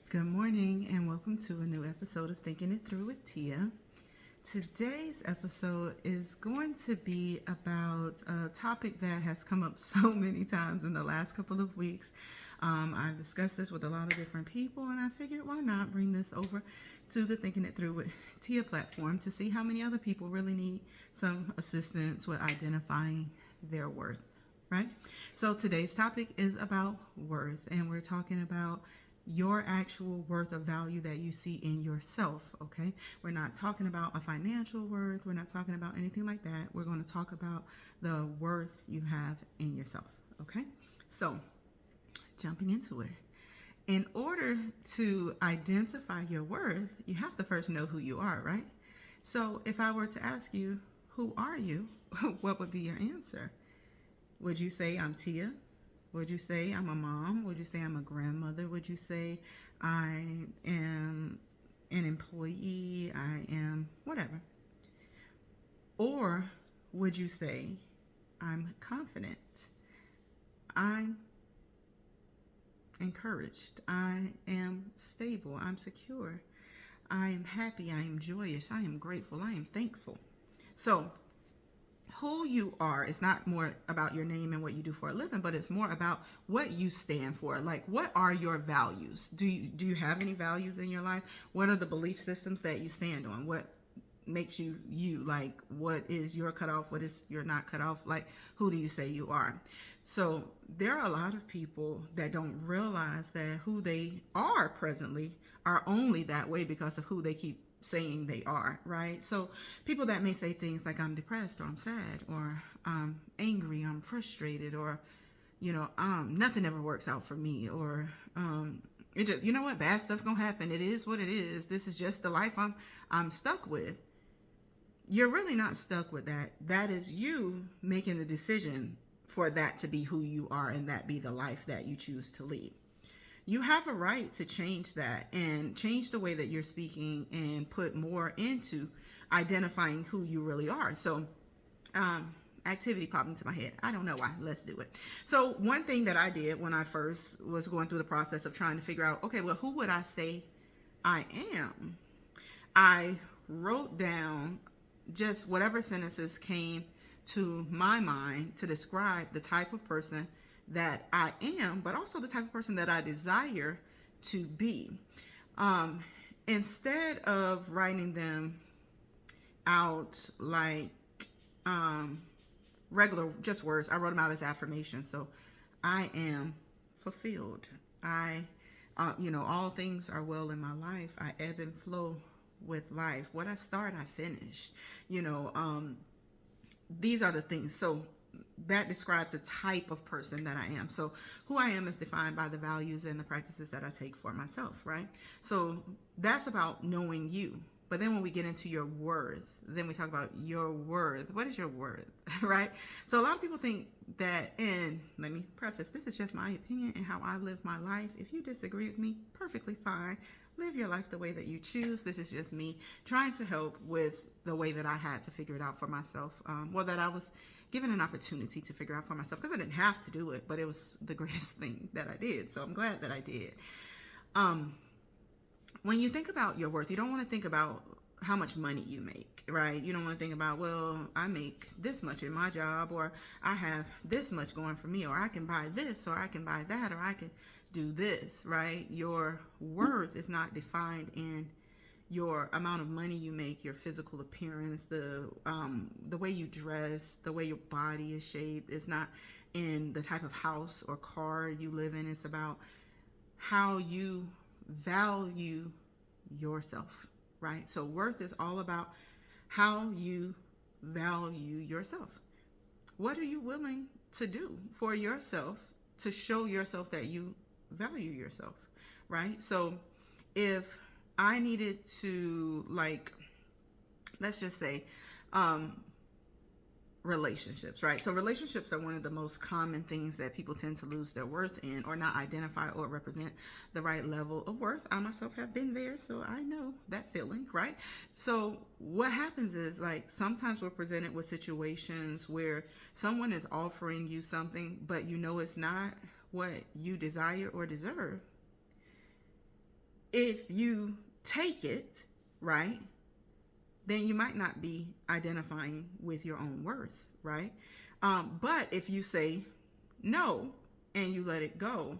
Good morning and welcome to a new episode of Thinking It Through with Tia. Today's episode is going to be about a topic that has come up so many times in the last couple of weeks. I've discussed this with a lot of different people and I figured why not bring this over to the Thinking It Through with Tia platform to see how many other people really need some assistance with identifying their worth, right? So today's topic is about worth, and we're talking about your actual worth of value that you see in yourself, okay? We're not talking about a financial worth. We're not talking about anything like that. We're going to talk about the worth you have in yourself, okay? So, jumping into it. In order to identify your worth, you have to first know who you are, right? So, if I were to ask you, who are you? What would be your answer? Would you say I'm Tia? Would you say I'm a mom? Would you say I'm a grandmother? Would you say I am an employee? I am whatever? Or would you say I'm confident? I'm encouraged. I am stable. I'm secure. I am happy. I am joyous. I am grateful. I am thankful. So, who you are is not more about your name and what you do for a living, but it's more about what you stand for. Like, what are your values? Do you have any values in your life? What are the belief systems that you stand on? What makes you you? Like, what is your cutoff? What is your not cutoff? Like, who do you say you are? So there are a lot of people that don't realize that who they are presently are only that way because of who they keep saying they are, right? So people that may say things like I'm depressed or I'm sad or I'm angry, I'm frustrated, or nothing ever works out for me, or it just, you know what, bad stuff gonna happen. It is what it is. This is just the life I'm stuck with. You're really not stuck with that. That is you making the decision for that to be who you are and that be the life that you choose to lead. You have a right to change that and change the way that you're speaking and put more into identifying who you really are. So, activity popped into my head. I don't know why. Let's do it. So, one thing that I did when I first was going through the process of trying to figure out, okay, well, who would I say I am? I wrote down just whatever sentences came to my mind to describe the type of person that I am, but also the type of person that I desire to be. Instead of writing them out like regular just words, I wrote them out as affirmations. So I am fulfilled. All things are well in my life. I ebb and flow with life. What I start, I finish. These are the things. So that describes the type of person that I am. So who I am is defined by the values and the practices that I take for myself, right? So that's about knowing you. But then when we get into your worth, then we talk about your worth. What is your worth, right? So a lot of people think that, and let me preface, this is just my opinion and how I live my life. If you disagree with me, perfectly fine. Live your life the way that you choose. This is just me trying to help with the way that I had to figure it out for myself. That I was given an opportunity to figure out for myself, because I didn't have to do it, but it was the greatest thing that I did. So I'm glad that I did. When you think about your worth, you don't want to think about how much money you make, right? You don't want to think about, well, I make this much in my job, or I have this much going for me, or I can buy this, or I can buy that, or I can do this, right? Your worth is not defined in your amount of money you make, your physical appearance, the way you dress, the way your body is shaped. It's not in the type of house or car you live in. It's about how you value yourself, right? So worth is all about how you value yourself. What are you willing to do for yourself to show yourself that you value yourself, right? So if I needed to, like, let's just say, relationships, right? So relationships are one of the most common things that people tend to lose their worth in, or not identify or represent the right level of worth. I myself have been there, so I know that feeling, right? So what happens is, like, sometimes we're presented with situations where someone is offering you something, but you know it's not what you desire or deserve. if you take it, right, then you might not be identifying with your own worth, right? But if you say no and you let it go,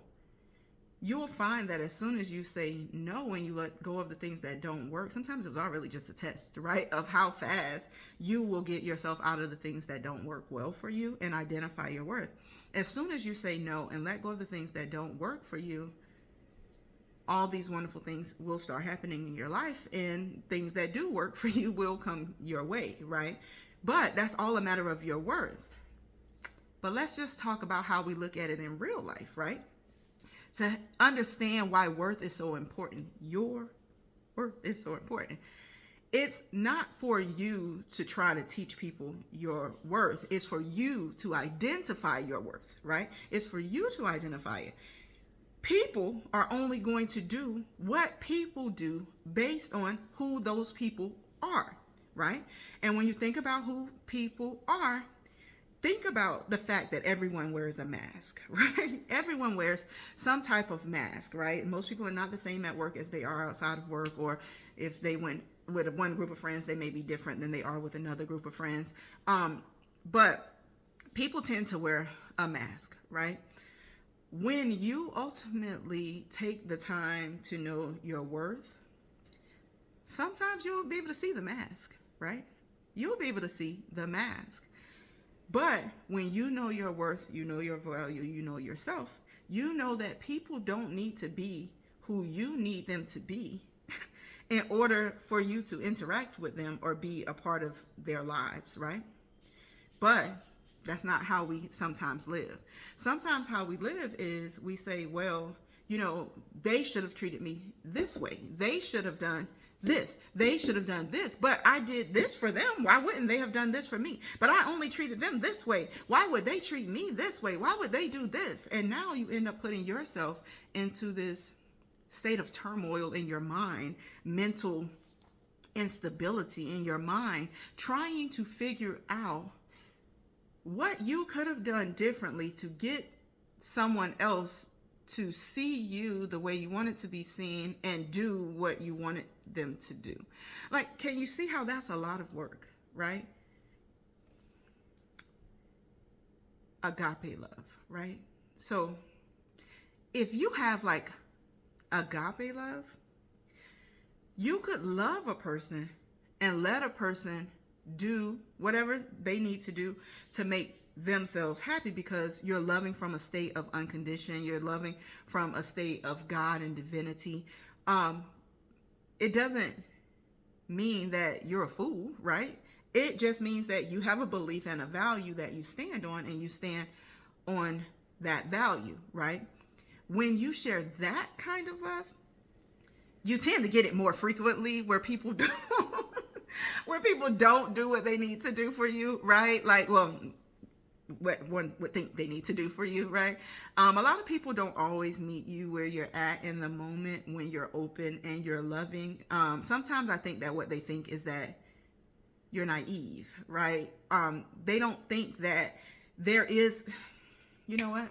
you'll find that as soon as you say no and you let go of the things that don't work, sometimes it's all really just a test, right, of how fast you will get yourself out of the things that don't work well for you and identify your worth. As soon as you say no and let go of the things that don't work for you, all these wonderful things will start happening in your life, and things that do work for you will come your way, right? But that's all a matter of your worth. But let's just talk about how we look at it in real life, right? To understand why worth is so important. Your worth is so important. It's not for you to try to teach people your worth. It's for you to identify your worth, right? It's for you to identify it. People are only going to do what people do based on who those people are, right? And when you think about who people are, think about the fact that everyone wears a mask, right? Everyone wears some type of mask, right? Most people are not the same at work as they are outside of work, or if they went with one group of friends, they may be different than they are with another group of friends. But people tend to wear a mask, right? When you ultimately take the time to know your worth, sometimes you'll be able to see the mask, right? You'll be able to see the mask. But when you know your worth, you know your value, you know yourself, you know that people don't need to be who you need them to be in order for you to interact with them or be a part of their lives, right? But that's not how we sometimes live. Sometimes how we live is we say, well, you know, they should have treated me this way. They should have done this. They should have done this. But I did this for them. Why wouldn't they have done this for me? But I only treated them this way. Why would they treat me this way? Why would they do this? And now you end up putting yourself into this state of turmoil in your mind, mental instability in your mind, trying to figure out what you could have done differently to get someone else to see you the way you wanted to be seen and do what you wanted them to do. Like, can you see how that's a lot of work, right? Agape love, right? So if you have like agape love, you could love a person and let a person do whatever they need to do to make themselves happy, because you're loving from a state of unconditioned. You're loving from a state of God and divinity. It doesn't mean that you're a fool, right? It just means that you have a belief and a value that you stand on, and you stand on that value, right? When you share that kind of love, you tend to get it more frequently where people don't where people don't do what they need to do for you, right? Like, well, what one would think they need to do for you, right? A lot of people don't always meet you where you're at in the moment when you're open and you're loving. Sometimes I think that what they think is that you're naive, right? They don't think that there is, you know what?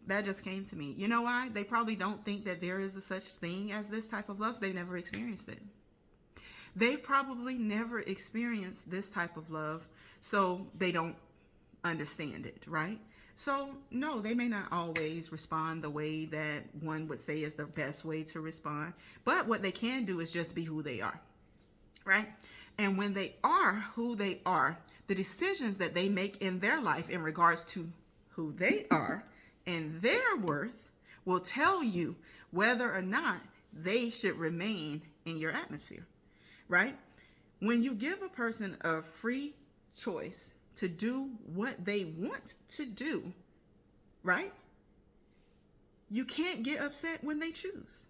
That just came to me. You know why? They probably don't think that there is a such thing as this type of love. They've never experienced it. They've probably never experienced this type of love, so they don't understand it, right? So no, they may not always respond the way that one would say is the best way to respond, but what they can do is just be who they are, right? And when they are who they are, the decisions that they make in their life in regards to who they are and their worth will tell you whether or not they should remain in your atmosphere, right? When you give a person a free choice to do what they want to do, right? You can't get upset when they choose.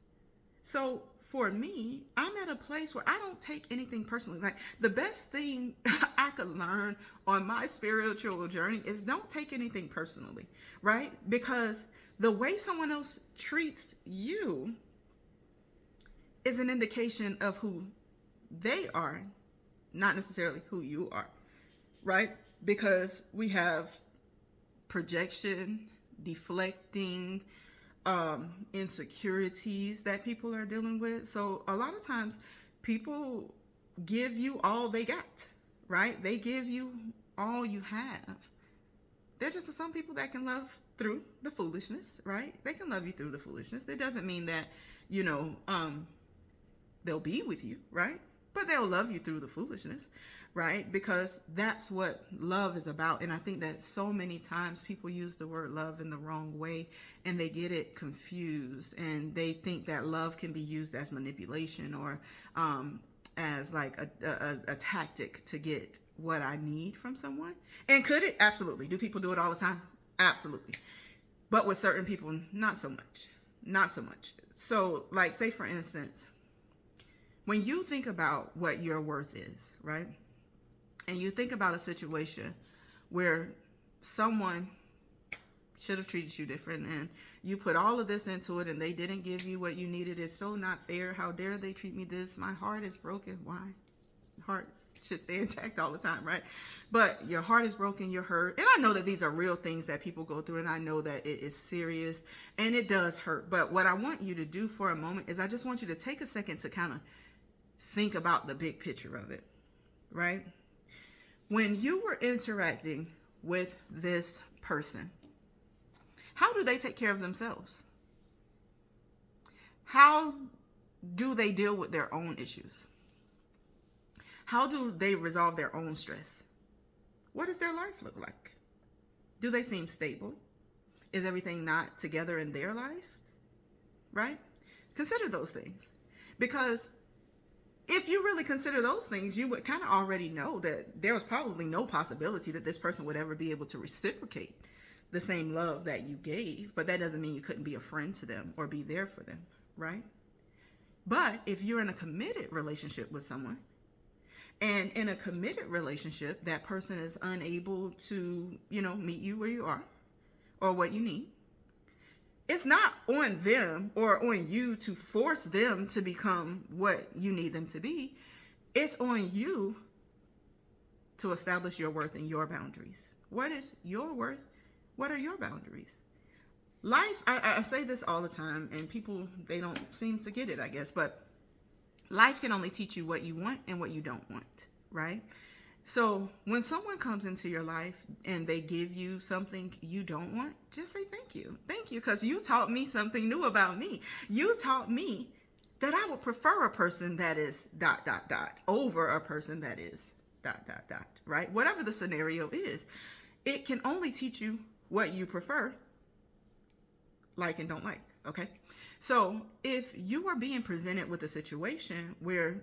So for me, I'm at a place where I don't take anything personally. Like, the best thing I could learn on my spiritual journey is don't take anything personally, right? Because the way someone else treats you is an indication of who they are, not necessarily who you are, right? Because we have projection, deflecting, insecurities that people are dealing with. So a lot of times people give you all they got, right? They give you all you have. There are just some people that can love through the foolishness, right? They can love you through the foolishness. That doesn't mean that, they'll be with you, right? But they'll love you through the foolishness, right? Because that's what love is about. And I think that so many times people use the word love in the wrong way, and they get it confused, and they think that love can be used as manipulation or as like a tactic to get what I need from someone. And could it? Absolutely. Do people do it all the time? Absolutely. But with certain people, not so much. Not so much. So, like, say for instance, when you think about what your worth is, right? And you think about a situation where someone should have treated you different, and you put all of this into it and they didn't give you what you needed. It's so not fair. How dare they treat me this? My heart is broken. Why? Heart should stay intact all the time, right? But your heart is broken, you're hurt. And I know that these are real things that people go through, and I know that it is serious and it does hurt. But what I want you to do for a moment is I just want you to take a second to kind of think about the big picture of it, right? When you were interacting with this person, how do they take care of themselves? How do they deal with their own issues? How do they resolve their own stress? What does their life look like? Do they seem stable? Is everything not together in their life? Right? Consider those things. Because if you really consider those things, you would kind of already know that there was probably no possibility that this person would ever be able to reciprocate the same love that you gave. But that doesn't mean you couldn't be a friend to them or be there for them, right? But if you're in a committed relationship with someone, and in a committed relationship, that person is unable to, meet you where you are or what you need, it's not on them or on you to force them to become what you need them to be. It's on you to establish your worth and your boundaries. What is your worth? What are your boundaries? Life, I say this all the time, and people, they don't seem to get it, I guess, but life can only teach you what you want and what you don't want, right? So when someone comes into your life and they give you something you don't want, just say thank you. Thank you, because you taught me something new about me. You taught me that I would prefer a person that is ... over a person that is ... right? Whatever the scenario is, it can only teach you what you prefer, like and don't like, okay? So if you are being presented with a situation where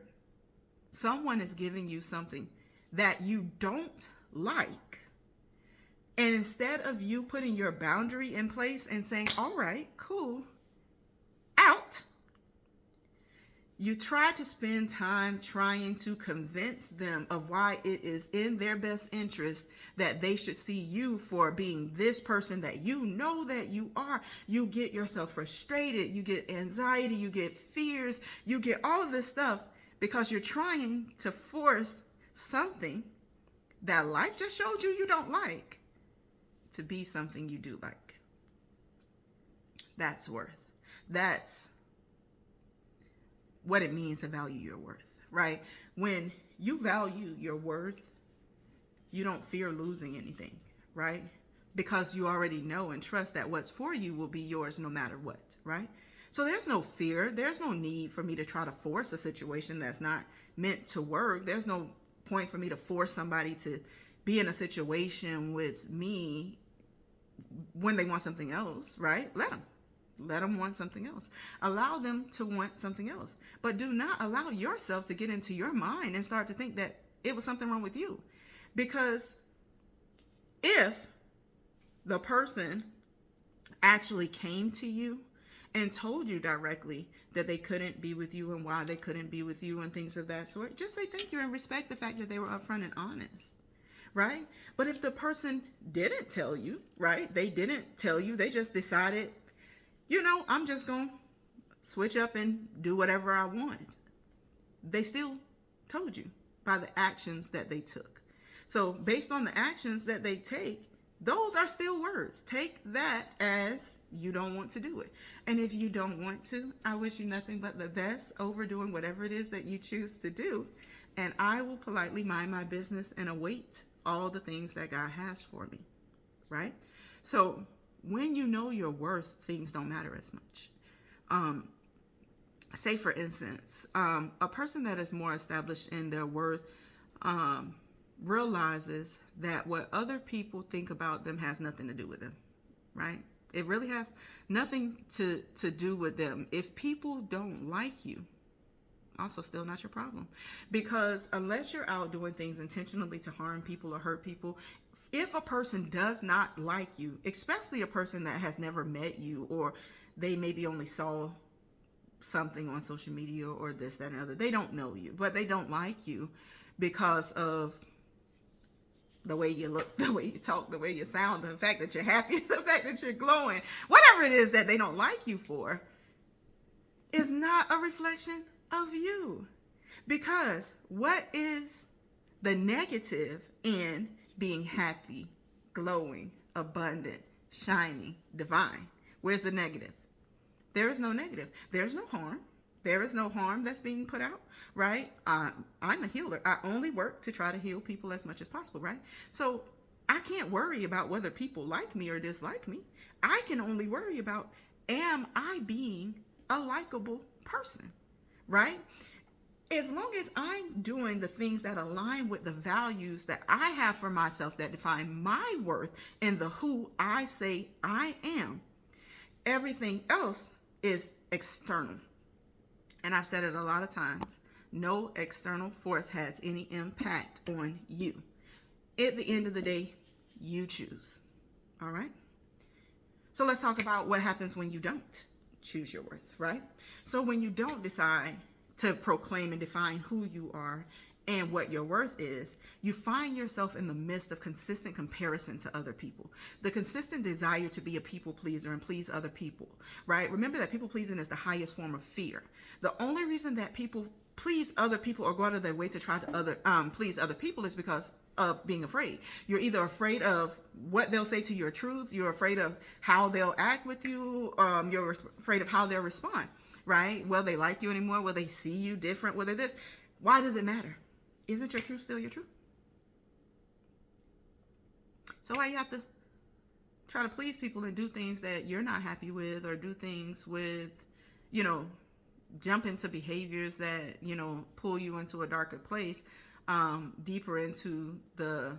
someone is giving you something that you don't like, and instead of you putting your boundary in place and saying, all right, cool, out, you try to spend time trying to convince them of why it is in their best interest that they should see you for being this person that you know that you are. You get yourself frustrated, you get anxiety, you get fears, you get all of this stuff because you're trying to force something that life just showed you don't like to be something you do like. That's worth. That's what it means to value your worth, right? When you value your worth, you don't fear losing anything, right? Because you already know and trust that what's for you will be yours no matter what, right? So there's no fear. There's no need for me to try to force a situation that's not meant to work. There's no point for me to force somebody to be in a situation with me when they want something else, right? Let them want something else. Allow them to want something else. But do not allow yourself to get into your mind and start to think that it was something wrong with you. Because if the person actually came to you and told you directly that they couldn't be with you and why they couldn't be with you and things of that sort, just say thank you and respect the fact that they were upfront and honest, right? But if the person didn't tell you, right, they didn't tell you, they just decided, I'm just going to switch up and do whatever I want, they still told you by the actions that they took. So based on the actions that they take, those are still words. Take that as you don't want to do it. And if you don't want to, I wish you nothing but the best over doing whatever it is that you choose to do. And I will politely mind my business and await all the things that God has for me, right? So when you know your worth, things don't matter as much. Say, for instance, a person that is more established in their worth realizes that what other people think about them has nothing to do with them, right? It really has nothing to do with them. If people don't like you, also still not your problem. Because unless you're out doing things intentionally to harm people or hurt people, if a person does not like you, especially a person that has never met you, or they maybe only saw something on social media or this, that, and other, they don't know you, but they don't like you because of the way you look, the way you talk, the way you sound, the fact that you're happy, the fact that you're glowing, whatever it is that they don't like you for, is not a reflection of you. Because what is the negative in being happy, glowing, abundant, shining, divine? Where's the negative? There is no negative. There's no harm. There is no harm that's being put out, right? I'm a healer. I only work to try to heal people as much as possible, right? So I can't worry about whether people like me or dislike me. I can only worry about, am I being a likable person, right? As long as I'm doing the things that align with the values that I have for myself that define my worth and the who I say I am, everything else is external. And I've said it a lot of times, no external force has any impact on you. At the end of the day, you choose. All right? So let's talk about what happens when you don't choose your worth, right? So when you don't decide to proclaim and define who you are and what your worth is, you find yourself in the midst of consistent comparison to other people. The consistent desire to be a people pleaser and please other people, right? Remember that people pleasing is the highest form of fear. The only reason that people please other people or go out of their way to try to please other people is because of being afraid. You're either afraid of what they'll say to your truths, you're afraid of how they'll act with you, you're afraid of how they'll respond, right? Will they like you anymore? Will they see you different? Will they this? Why does it matter? Isn't your truth still your truth? So why you have to try to please people and do things that you're not happy with, or do things with, jump into behaviors that, pull you into a darker place, deeper into the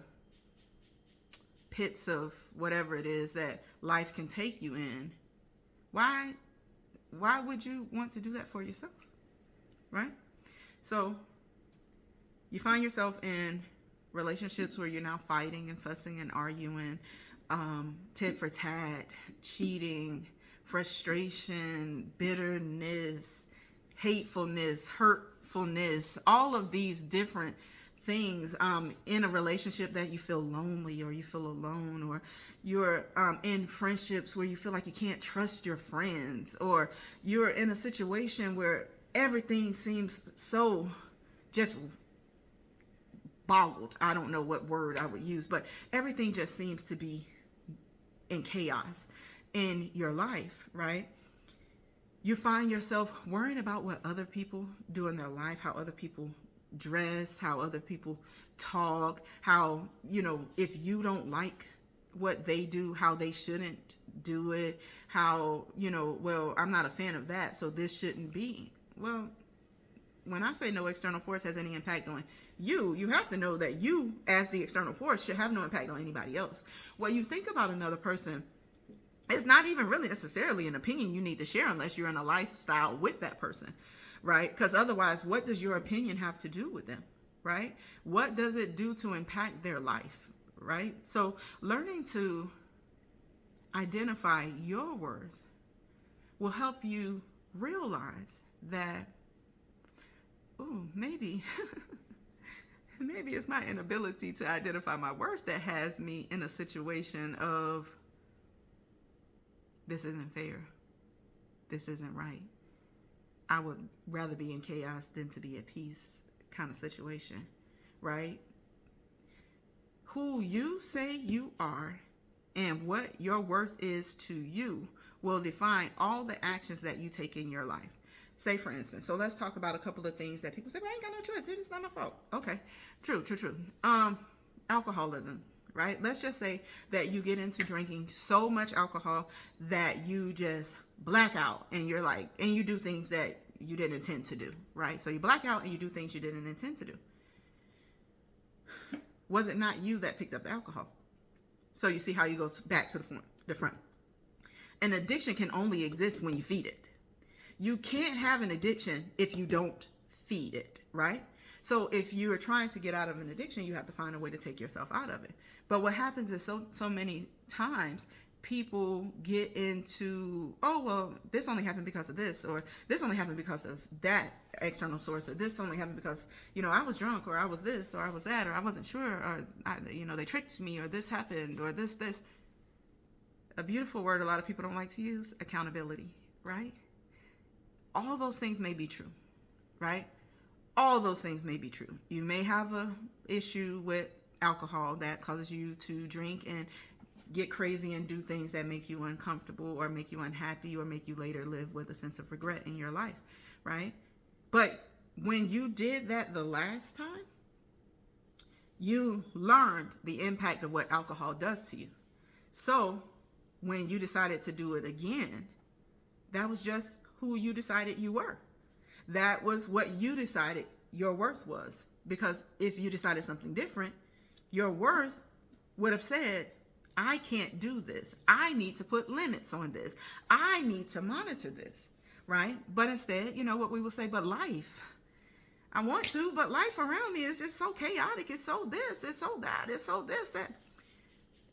pits of whatever it is that life can take you in? Why would you want to do that for yourself? Right? So you find yourself in relationships where you're now fighting and fussing and arguing, tit for tat, cheating, frustration, bitterness, hatefulness, hurtfulness, all of these different things in a relationship that you feel lonely or you feel alone, or you're in friendships where you feel like you can't trust your friends, or you're in a situation where everything seems so just boggled. I don't know what word I would use, but everything just seems to be in chaos in your life, right? You find yourself worrying about what other people do in their life, how other people dress, how other people talk, how, if you don't like what they do, how they shouldn't do it, how, well, I'm not a fan of that, so this shouldn't be. Well, when I say no external force has any impact on you have to know that you, as the external force, should have no impact on anybody else. What you think about another person is not even really necessarily an opinion you need to share unless you're in a lifestyle with that person, right? Because otherwise, what does your opinion have to do with them, right? What does it do to impact their life, right? So learning to identify your worth will help you realize that, maybe maybe it's my inability to identify my worth that has me in a situation of, this isn't fair, this isn't right, I would rather be in chaos than to be at peace kind of situation, right? Who you say you are and what your worth is to you will define all the actions that you take in your life. Say, for instance, so let's talk about a couple of things that people say, well, I ain't got no choice. It's not my fault. Okay. True. Alcoholism, right? Let's just say that you get into drinking so much alcohol that you just black out and you're like, and you do things that you didn't intend to do, right? So you black out and you do things you didn't intend to do. Was it not you that picked up the alcohol? So you see how you go back to the front. An addiction can only exist when you feed it. You can't have an addiction if you don't feed it, right? So if you are trying to get out of an addiction, you have to find a way to take yourself out of it. But what happens is so many times people get into, oh, well, this only happened because of this, or this only happened because of that external source, or this only happened because, I was drunk, or I was this, or I was that, or I wasn't sure, or, they tricked me, or this happened, or this. A beautiful word a lot of people don't like to use, accountability, right? All those things may be true, right? All those things may be true. You may have a issue with alcohol that causes you to drink and get crazy and do things that make you uncomfortable or make you unhappy or make you later live with a sense of regret in your life, right? But when you did that the last time, you learned the impact of what alcohol does to you. So when you decided to do it again, that was just who you decided you were. That was what you decided your worth was. Because if you decided something different, your worth would have said, I can't do this. I need to put limits on this. I need to monitor this, right? But instead, what we will say, but life, I want to, but life around me is just so chaotic. It's so this, it's so that, it's so this, that.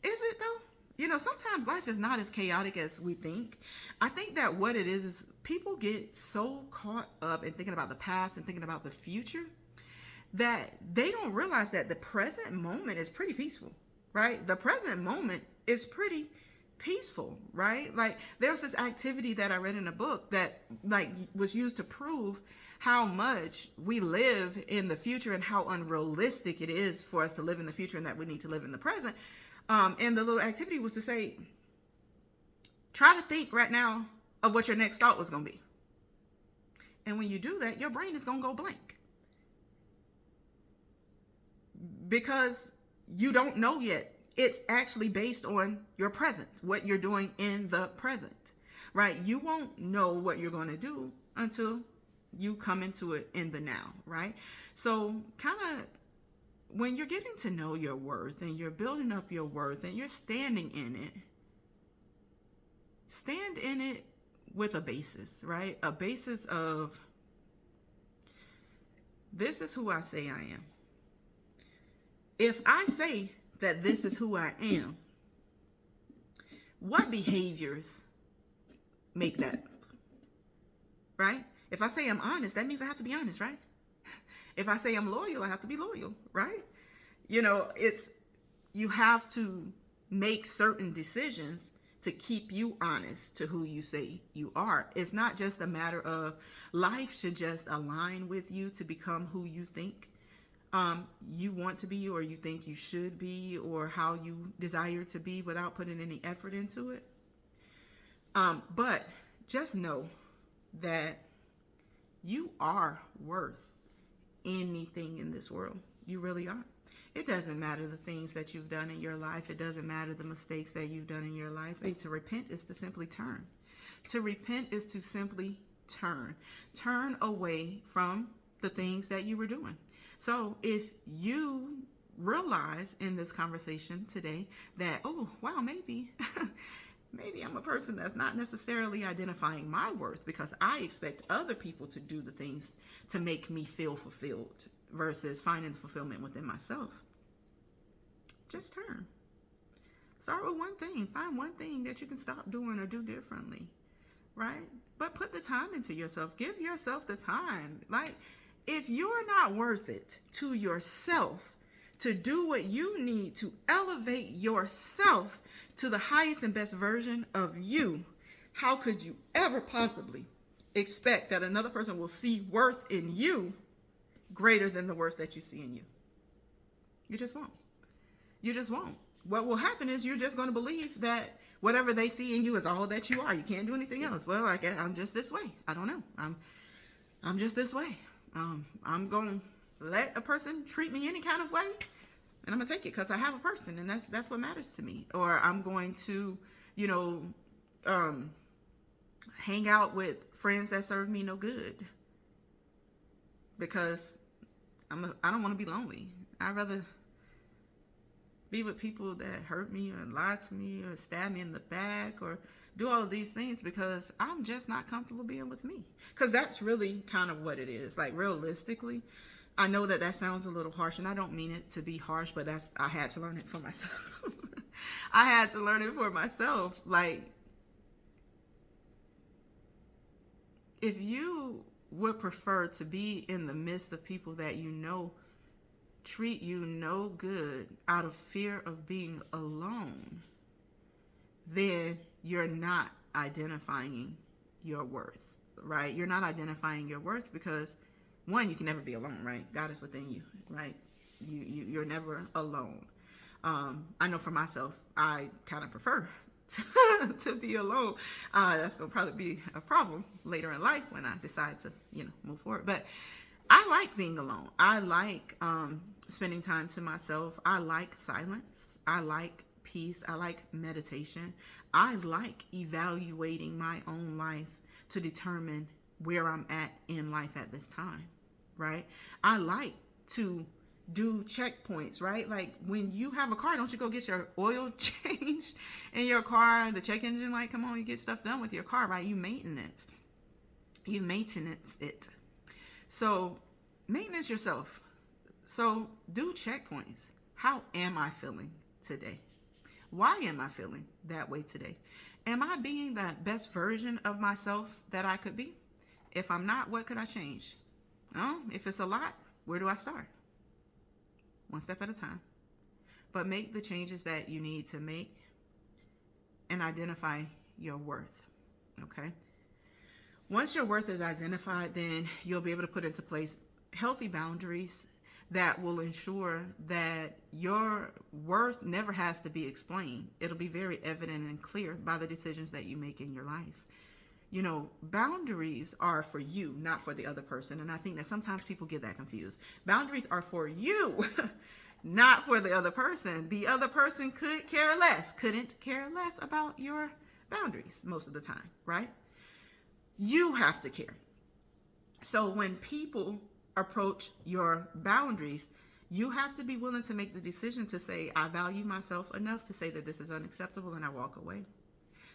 Is it though? Sometimes life is not as chaotic as we think. I think that what it is people get so caught up in thinking about the past and thinking about the future that they don't realize that the present moment is pretty peaceful, right? The present moment is pretty peaceful, right? Like there was this activity that I read in a book that was used to prove how much we live in the future and how unrealistic it is for us to live in the future and that we need to live in the present. And the little activity was to say, try to think right now of what your next thought was going to be. And when you do that, your brain is going to go blank. Because you don't know yet. It's actually based on your present, what you're doing in the present, right? You won't know what you're going to do until you come into it in the now, right? So kind of when you're getting to know your worth and you're building up your worth and you're standing in it, stand in it with a basis, right? A basis of, this is who I say I am. If I say that this is who I am, what behaviors make that, right? If I say I'm honest, that means I have to be honest, right? If I say I'm loyal, I have to be loyal, right? You have to make certain decisions to keep you honest to who you say you are. It's not just a matter of life should just align with you to become who you think you want to be or you think you should be or how you desire to be without putting any effort into it. But just know that you are worth anything in this world. You really are. It doesn't matter the things that you've done in your life. It doesn't matter the mistakes that you've done in your life. To repent is to simply turn. To repent is to simply turn. Turn away from the things that you were doing. So if you realize in this conversation today that, oh, wow, maybe I'm a person that's not necessarily identifying my worth because I expect other people to do the things to make me feel fulfilled versus finding the fulfillment within myself. Just turn. Start with one thing. Find one thing that you can stop doing or do differently, right? But put the time into yourself. Give yourself the time. Like, if you're not worth it to yourself to do what you need to elevate yourself to the highest and best version of you, how could you ever possibly expect that another person will see worth in you greater than the worth that you see in you? You just won't. You just won't. what will happen is you're just going to believe that whatever they see in you is all that you are. You can't do anything else. Well, I guess I'm just this way. I don't know. I'm just this way. I'm going to let a person treat me any kind of way, and I'm going to take it because I have a person, and that's what matters to me. Or I'm going to, hang out with friends that serve me no good because I don't want to be lonely. I'd rather be with people that hurt me or lie to me or stab me in the back or do all of these things because I'm just not comfortable being with me. Because that's really kind of what it is. Like, realistically, I know that sounds a little harsh, and I don't mean it to be harsh, but I had to learn it for myself. I had to learn it for myself. Like, if you would prefer to be in the midst of people that treat you no good out of fear of being alone, then you're not identifying your worth, right? You're not identifying your worth because, one, you can never be alone, right? God is within you, right? You're never alone. I know for myself, I kind of prefer to be alone. That's gonna probably be a problem later in life when I decide to, move forward. But I like being alone. I like spending time to myself. I like silence. I like peace. I like meditation. I like evaluating my own life to determine where I'm at in life at this time, right? I like to do checkpoints, right? Like, when you have a car, don't you go get your oil changed in your car, the check engine light come on, you get stuff done with your car, right? You maintenance it. So maintenance yourself. So do checkpoints. How am I feeling today? Why am I feeling that way today? Am I being the best version of myself that I could be? If I'm not, what could I change? If it's a lot, where do I start? One step at a time. But make the changes that you need to make and identify your worth. Okay? Once your worth is identified, then you'll be able to put into place healthy boundaries that will ensure that your worth never has to be explained. It'll be very evident and clear by the decisions that you make in your life. Boundaries are for you, not for the other person. And I think that sometimes people get that confused. Boundaries are for you, not for the other person. The other person couldn't care less about your boundaries most of the time, right? You have to care. So when people approach your boundaries, you have to be willing to make the decision to say, I value myself enough to say that this is unacceptable, and I walk away.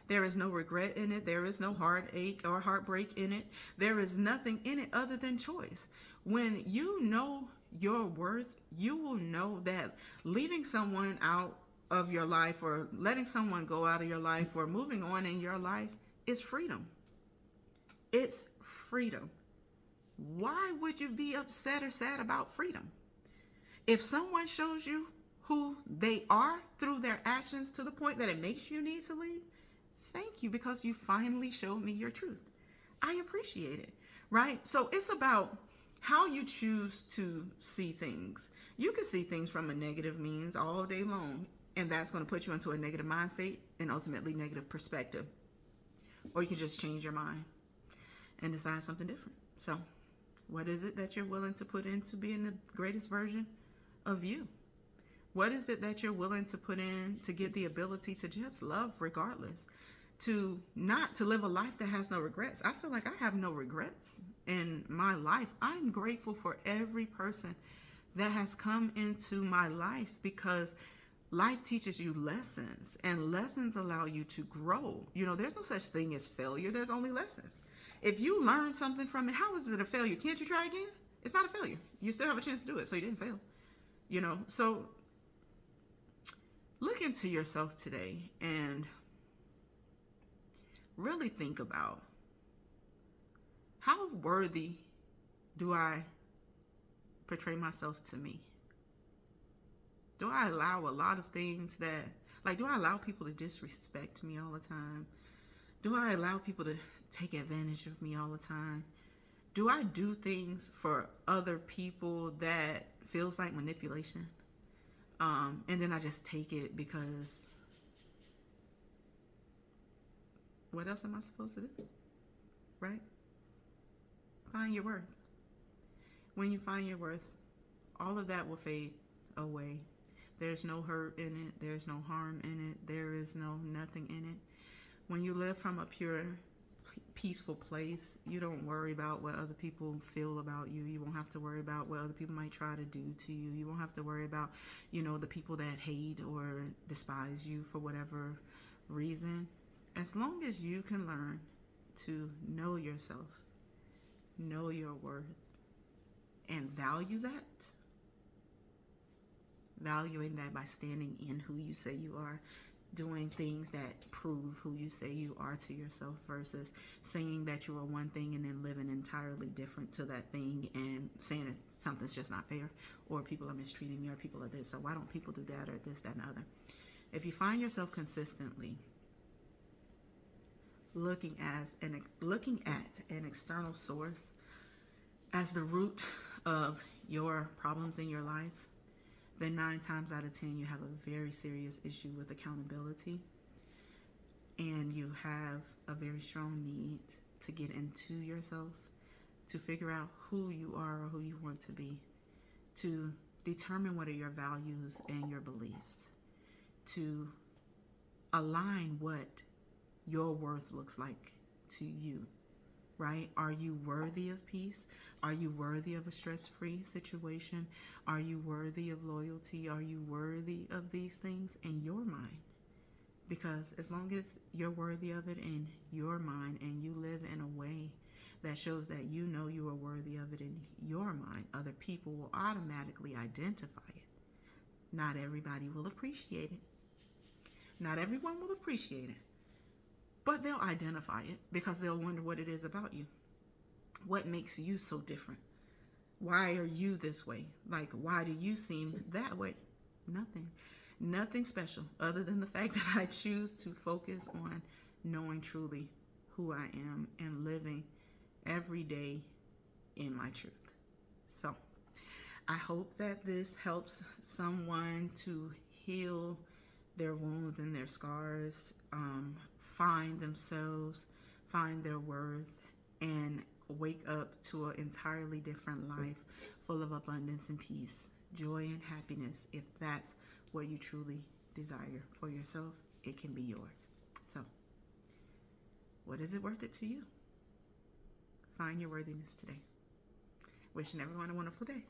There is no regret in it. There is no heartache or heartbreak in it. There is nothing in it other than choice. When you know your worth, you will know that leaving someone out of your life or letting someone go out of your life or moving on in your life is freedom. It's freedom. Why would you be upset or sad about freedom? If someone shows you who they are through their actions to the point that it makes you need to leave, thank you, because you finally showed me your truth. I appreciate it, right? So it's about how you choose to see things. You can see things from a negative means all day long, and that's going to put you into a negative mind state and ultimately negative perspective. Or you can just change your mind and decide something different. So what is it that you're willing to put into being the greatest version of you? What is it that you're willing to put in to get the ability to just love regardless? To live a life that has no regrets. I feel like I have no regrets in my life. I'm grateful for every person that has come into my life, because life teaches you lessons, and lessons allow you to grow. There's no such thing as failure. There's only lessons. If you learn something from it, how is it a failure? Can't you try again? It's not a failure. You still have a chance to do it, so you didn't fail. So look into yourself today and really think about, how worthy do I portray myself to me? Do I allow a lot of things do I allow people to disrespect me all the time? Do I allow people to take advantage of me all the time? Do I do things for other people that feels like manipulation? And then I just take it because what else am I supposed to do? Right? Find your worth. When you find your worth, all of that will fade away. There's no hurt in it. There's no harm in it. There is nothing in it. When you live from a pure, peaceful place, you don't worry about what other people feel about you. You won't have to worry about what other people might try to do to you. You won't have to worry about, the people that hate or despise you for whatever reason. As long as you can learn to know yourself, know your worth, and value that, valuing that by standing in who you say you are, doing things that prove who you say you are to yourself versus saying that you are one thing and then living entirely different to that thing and saying that something's just not fair or people are mistreating me or people are this, so why don't people do that or this, that, and the other. If you find yourself consistently looking at an external source as the root of your problems in your life, then 9 times out of 10 you have a very serious issue with accountability, and you have a very strong need to get into yourself, to figure out who you are or who you want to be, to determine what are your values and your beliefs, to align what your worth looks like to you, right? Are you worthy of peace? Are you worthy of a stress-free situation? Are you worthy of loyalty? Are you worthy of these things in your mind? Because as long as you're worthy of it in your mind and you live in a way that shows that you know you are worthy of it in your mind, other people will automatically identify it. Not everybody will appreciate it. Not everyone will appreciate it. But they'll identify it because they'll wonder what it is about you. What makes you so different? Why are you this way? Like, why do you seem that way? Nothing. Nothing special other than the fact that I choose to focus on knowing truly who I am and living every day in my truth. So, I hope that this helps someone to heal their wounds and their scars, find themselves, find their worth, and wake up to an entirely different life full of abundance and peace, joy and happiness. If that's what you truly desire for yourself, it can be yours. So, what is it worth it to you? Find your worthiness today. Wishing everyone a wonderful day.